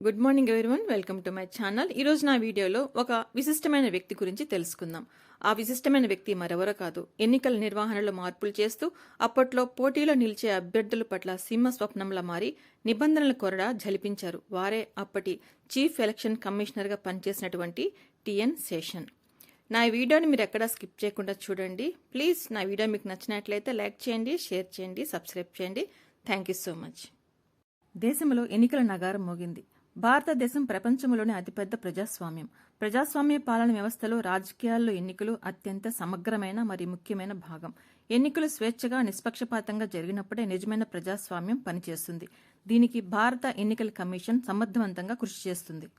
Good morning everyone, welcome to my channel. ఈరోజు నా వీడియోలో ఒక విశిష్టమైన వ్యక్తి గురించి తెలుసుకుందాం. ఆ విశిష్టమైన వ్యక్తి మరెవరో కాదు, ఎన్నికల నిర్వహణలో మార్పులు చేస్తూ అప్పట్లో పోటీలో నిలిచే అభ్యర్థుల పట్ల సింహ స్వప్నంలా మారి నిబంధనల కొరడా జలిపించారు. వారే అప్పటి చీఫ్ ఎలక్షన్ కమిషనర్గా పనిచేసినటువంటి టిఎన్ శేషన్. నా వీడియోని మీరు ఎక్కడా స్కిప్ చేయకుండా చూడండి. ప్లీజ్ నా వీడియో మీకు నచ్చినట్లయితే లైక్ చేయండి, షేర్ చేయండి, సబ్స్క్రైబ్ చేయండి. Thank you so much. దేశంలో ఎన్నికల నగారం మోగింది. భారతదేశం ప్రపంచంలోనే అతిపెద్ద ప్రజాస్వామ్యం. ప్రజాస్వామ్య పాలన వ్యవస్థలో రాజకీయాల్లో ఎన్నికలు అత్యంత సమగ్రమైన మరియు ముఖ్యమైన భాగం. ఎన్నికలు స్వేచ్ఛగా, నిష్పక్షపాతంగా జరిగినప్పుడే నిజమైన ప్రజాస్వామ్యం పనిచేస్తుంది. దీనికి భారత ఎన్నికల కమిషన్ సమర్థవంతంగా కృషి చేస్తుంది.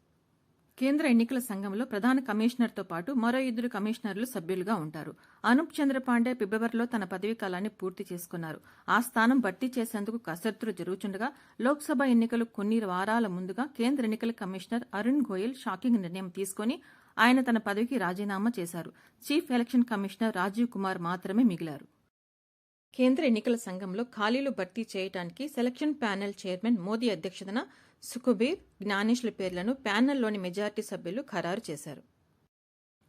కేంద్ర ఎన్నికల సంఘంలో ప్రధాన కమిషనర్తో పాటు మరో 2 కమిషనర్లు సభ్యులుగా ఉంటారు. అనూప్ చంద్ర పాండే ఫిబ్రవరిలో తన పదవీ కాలాన్ని పూర్తి చేసుకున్నారు. ఆ స్థానం భర్తీ చేసేందుకు కసరత్తులు జరుగుతుండగా లోక్సభ ఎన్నికలు కొన్ని వారాల ముందుగా కేంద్ర ఎన్నికల కమిషనర్ అరుణ్ గోయల్ షాకింగ్ నిర్ణయం తీసుకుని ఆయన తన పదవికి రాజీనామా చేశారు. Chief election commissioner Rajiv Kumar మాత్రమే మిగిలారు. కేంద్ర ఎన్నికల సంఘంలో ఖాళీలు భర్తీ చేయడానికి సెలక్షన్ ప్యానెల్ చైర్మన్ మోదీ అధ్యక్షతన సుఖబీర్, జ్ఞానేష్ల పేర్లను ప్యానెల్లోని మెజారిటీ సభ్యులు ఖరారు చేశారు.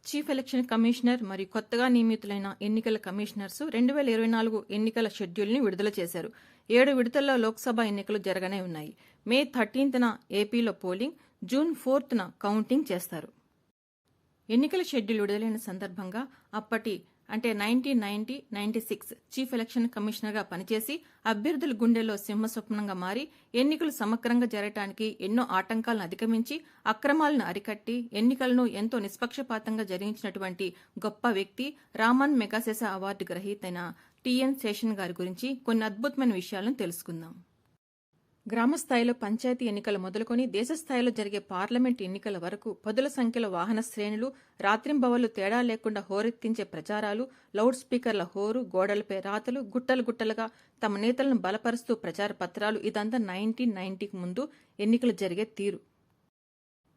చీఫ్ ఎలక్షన్ కమిషనర్ మరియు కొత్తగా నియమితులైన ఎన్నికల కమిషనర్స్ 2024 ఎన్నికల షెడ్యూల్ని విడుదల చేశారు. 7 విడతల్లో లోక్సభ ఎన్నికలు జరగనే ఉన్నాయి. మే 13న ఏపీలో పోలింగ్, జూన్ 4న కౌంటింగ్ చేస్తారు. ఎన్నికల షెడ్యూల్ విడుదలైన సందర్భంగా అప్పటి 1996 చీఫ్ ఎలక్షన్ కమిషనర్గా పనిచేసి అభ్యర్థుల గుండెల్లో సింహస్వప్నంగా మారి ఎన్నికలు సమగ్రంగా జరగడానికి ఎన్నో ఆటంకాలను అధిగమించి అక్రమాలను అరికట్టి ఎన్నికలను ఎంతో నిష్పక్షపాతంగా జరిగించినటువంటి గొప్ప వ్యక్తి రామన్ మెగాసెసా అవార్డు గ్రహీతైన టిఎన్ శేషన్ గారి గురించి కొన్ని అద్భుతమైన విషయాలను తెలుసుకుందాం. గ్రామ స్థాయిలో పంచాయతీ ఎన్నికలు మొదలుకొని దేశ స్థాయిలో జరిగే పార్లమెంట్ ఎన్నికల వరకు పదుల సంఖ్యలో వాహన శ్రేణులు, రాత్రింబవళ్లు తేడా లేకుండా హోరెత్తించే ప్రచారాలు, లౌడ్ స్పీకర్ల హోరు, గోడలపై రాతలు, గుట్టలు గుట్టలుగా తమ నేతలను బలపరుస్తూ ప్రచార పత్రాలు, ఇదంతా 1990కి ముందు ఎన్నికలు జరిగే తీరు.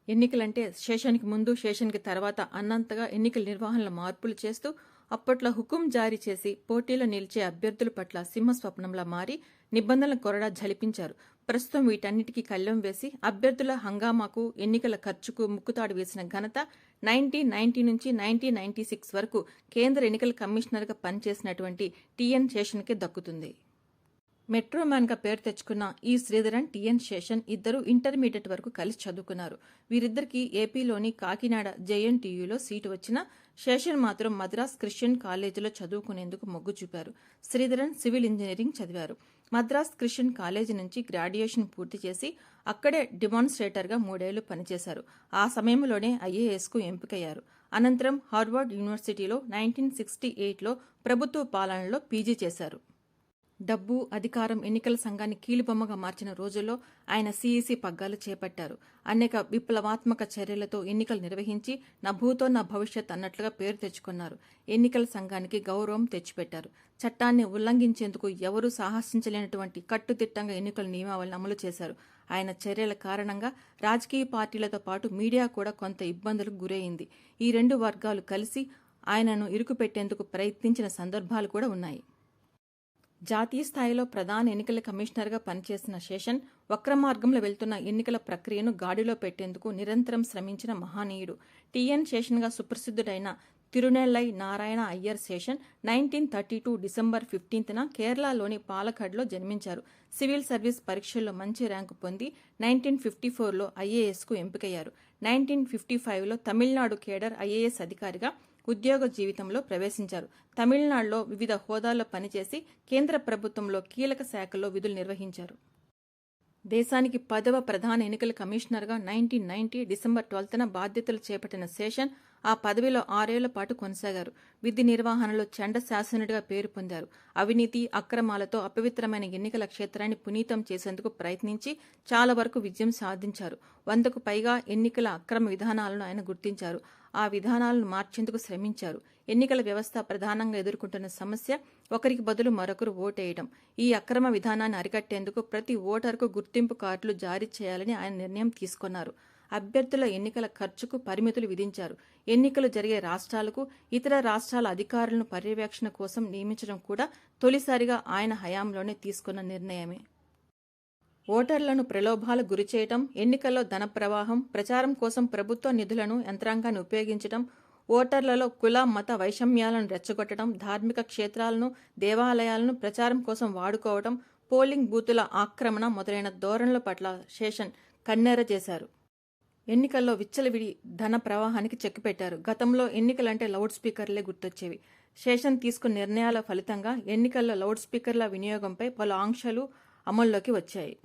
ఎన్నికలంటే శేషన్కి ముందు, శేషన్కి తర్వాత అన్నంతగా ఎన్నికల నిర్వహణలో మార్పులు చేస్తూ అప్పట్లో హుకుం జారీ చేసి పోటీలో నిలిచే అభ్యర్థుల పట్ల సింహస్వప్నంలా మారి నిబంధనల కొరడా జలిపించారు. ప్రస్తుతం వీటన్నిటికీ కళ్లెం వేసి అభ్యర్థుల హంగామాకు, ఎన్నికల ఖర్చుకు ముక్కుతాడు వేసిన ఘనత 1990 నుంచి 1996 వరకు కేంద్ర ఎన్నికల కమిషనర్గా పనిచేసినటువంటి టిఎన్ శేషన్కే దక్కుతుంది. మెట్రోమ్యాన్గా పేరు తెచ్చుకున్న ఈ శ్రీధరన్, టిఎన్ శేషన్ ఇద్దరు ఇంటర్మీడియట్ వరకు కలిసి చదువుకున్నారు. వీరిద్దరికీ ఏపీలోని కాకినాడ జేఎన్టీయూలో సీటు వచ్చినా శేషన్ మాత్రం మద్రాస్ క్రిస్టియన్ కాలేజీలో చదువుకునేందుకు మొగ్గు చూపారు. శ్రీధరన్ సివిల్ ఇంజనీరింగ్ చదివారు. మద్రాస్ క్రిస్టియన్ కాలేజీ నుంచి గ్రాడ్యుయేషన్ పూర్తి చేసి అక్కడే డెమాన్స్ట్రేటర్గా 3 ఏళ్లు పనిచేశారు. ఆ సమయంలోనే ఐఏఎస్కు ఎంపికయ్యారు. అనంతరం హార్వర్డ్ యూనివర్సిటీలో 1968లో ప్రభుత్వ పాలనలో పీజీ చేశారు. డబ్బు, అధికారం ఎన్నికల సంఘాన్ని కీలుబొమ్మగా మార్చిన రోజుల్లో ఆయన సిఈసి పగ్గాలు చేపట్టారు. అనేక విప్లవాత్మక చర్యలతో ఎన్నికలు నిర్వహించి నా భూతో నా భవిష్యత్ అన్నట్లుగా పేరు తెచ్చుకున్నారు. ఎన్నికల సంఘానికి గౌరవం తెచ్చిపెట్టారు. చట్టాన్ని ఉల్లంఘించేందుకు ఎవరూ సాహసించలేనటువంటి కట్టుదిట్టంగా ఎన్నికల నియమావళిని అమలు చేశారు. ఆయన చర్యల కారణంగా రాజకీయ పార్టీలతో పాటు మీడియా కూడా కొంత ఇబ్బందులకు గురైంది. ఈ 2 వర్గాలు కలిసి ఆయనను ఇరుకుపెట్టేందుకు ప్రయత్నించిన సందర్భాలు కూడా ఉన్నాయి. జాతీయ స్థాయిలో ప్రధాన ఎన్నికల కమిషనర్గా పనిచేసిన శేషన్ వక్రమార్గంలో వెళ్తున్న ఎన్నికల ప్రక్రియను గాడిలో పెట్టేందుకు నిరంతరం శ్రమించిన మహనీయుడు. టిఎన్ శేషన్గా సుప్రసిద్ధుడైన తిరునెల్లై నారాయణ అయ్యర్ శేషన్ 1932 డిసెంబర్ 15న కేరళలోని పాలక్కడ్లో జన్మించారు. సివిల్ సర్వీస్ పరీక్షల్లో మంచి ర్యాంకు పొంది 1954లో ఐఏఎస్కు ఎంపికయ్యారు. 1955లో తమిళనాడు కేడర్ ఐఏఎస్ అధికారిగా ఉద్యోగ జీవితంలో ప్రవేశించారు. తమిళనాడులో వివిధ హోదాల్లో పనిచేసి కేంద్ర ప్రభుత్వంలో కీలక శాఖల్లో విధులు నిర్వహించారు. దేశానికి 10వ ప్రధాన ఎన్నికల కమిషనర్గా 1990 డిసెంబర్ 12న బాధ్యతలు చేపట్టిన శేషన్ ఆ పదవిలో 6 ఏళ్ల పాటు కొనసాగారు. విధి నిర్వహణలో చండ శాసనుడిగా పేరు పొందారు. అవినీతి, అక్రమాలతో అపవిత్రమైన ఎన్నికల క్షేత్రాన్ని పునీతం చేసేందుకు ప్రయత్నించి చాలా వరకు విజయం సాధించారు. 100కు పైగా ఎన్నికల అక్రమ విధానాలను ఆయన గుర్తించారు. ఆ విధానాలను మార్చేందుకు శ్రమించారు. ఎన్నికల వ్యవస్థ ప్రధానంగా ఎదుర్కొంటున్న సమస్య ఒకరికి బదులు మరొకరు ఓటేయడం. ఈ అక్రమ విధానాన్ని అరికట్టేందుకు ప్రతి ఓటరుకు గుర్తింపు కార్డులు జారీ చేయాలని ఆయన నిర్ణయం తీసుకున్నారు. అభ్యర్థుల ఎన్నికల ఖర్చుకు పరిమితులు విధించారు. ఎన్నికలు జరిగే రాష్ట్రాలకు ఇతర రాష్ట్రాల అధికారులను పర్యవేక్షణ కోసం నియమించడం కూడా తొలిసారిగా ఆయన హయాంలోనే తీసుకున్న నిర్ణయమే. ఓటర్లను ప్రలోభాలకు గురిచేయటం, ఎన్నికల్లో ధన ప్రవాహం, ప్రచారం కోసం ప్రభుత్వ నిధులను యంత్రాంగాన్ని ఉపయోగించటం, ఓటర్లలో కుల మత వైషమ్యాలను రెచ్చగొట్టడం, ధార్మిక క్షేత్రాలను దేవాలయాలను ప్రచారం కోసం వాడుకోవడం, పోలింగ్ బూతుల ఆక్రమణ మొదలైన ధోరణుల పట్ల శేషన్ కన్నెర్ర చేశారు. ఎన్నికల్లో విచ్చలవిడి ధన ప్రవాహానికి చెక్ పెట్టారు. గతంలో ఎన్నికలంటే లౌడ్ స్పీకర్లే గుర్తొచ్చేవి. శేషన్ తీసుకున్న నిర్ణయాల ఫలితంగా ఎన్నికల్లో లౌడ్ స్పీకర్ల వినియోగంపై పలు ఆంక్షలు అమల్లోకి వచ్చాయి.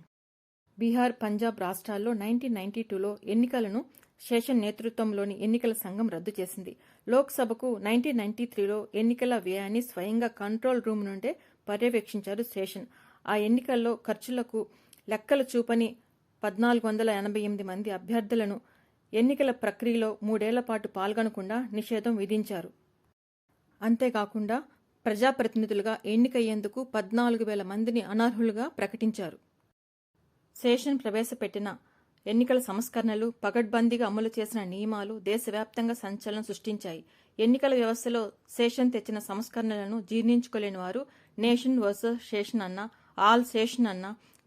బీహార్, పంజాబ్ రాష్ట్రాల్లో 1992లో ఎన్నికలను శేషన్ నేతృత్వంలోని ఎన్నికల సంఘం రద్దు చేసింది. లోక్సభకు 1993లో ఎన్నికల వ్యయాన్ని స్వయంగా కంట్రోల్ రూమ్ నుండే పర్యవేక్షించారు శేషన్. ఆ ఎన్నికల్లో ఖర్చులకు లెక్కలు చూపని 1488 మంది అభ్యర్థులను ఎన్నికల ప్రక్రియలో 3 ఏళ్ల పాటు పాల్గొనకుండా నిషేధం విధించారు. అంతేకాకుండా ప్రజాప్రతినిధులుగా ఎన్నికయ్యేందుకు 14,000 మందిని అనర్హులుగా ప్రకటించారు. శేషన్ ప్రవేశపెట్టిన ఎన్నికల సంస్కరణలు, పగడ్బందీగా అమలు చేసిన నియమాలు దేశవ్యాప్తంగా సంచలనం సృష్టించాయి. ఎన్నికల వ్యవస్థలో శేషన్ తెచ్చిన సంస్కరణలను జీర్ణించుకోలేని వారు నేషన్ వర్సెస్ శేషన్ అన్న, ఆల్ శేషన్ అన్న,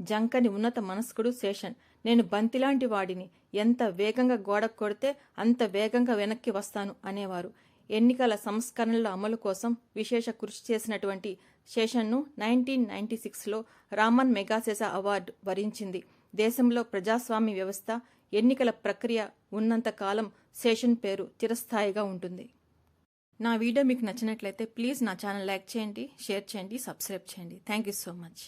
జంకని ఉన్నత మనస్కుడు శేషన్. నేను బంతిలాంటి వాడిని, ఎంత వేగంగా గోడ కొడితే అంత వేగంగా వెనక్కి వస్తాను అనేవారు. ఎన్నికల సంస్కరణల అమలు కోసం విశేష కృషి చేసినటువంటి శేషన్ను 1996లో రామన్ మెగాసెసా అవార్డు వరించింది. దేశంలో ప్రజాస్వామ్య వ్యవస్థ, ఎన్నికల ప్రక్రియ ఉన్నంత కాలం శేషన్ పేరు చిరస్థాయిగా ఉంటుంది. నా వీడియో మీకు నచ్చినట్లయితే ప్లీజ్ నా ఛానల్ లైక్ చేయండి, షేర్ చేయండి, సబ్స్క్రైబ్ చేయండి. Thank you so much.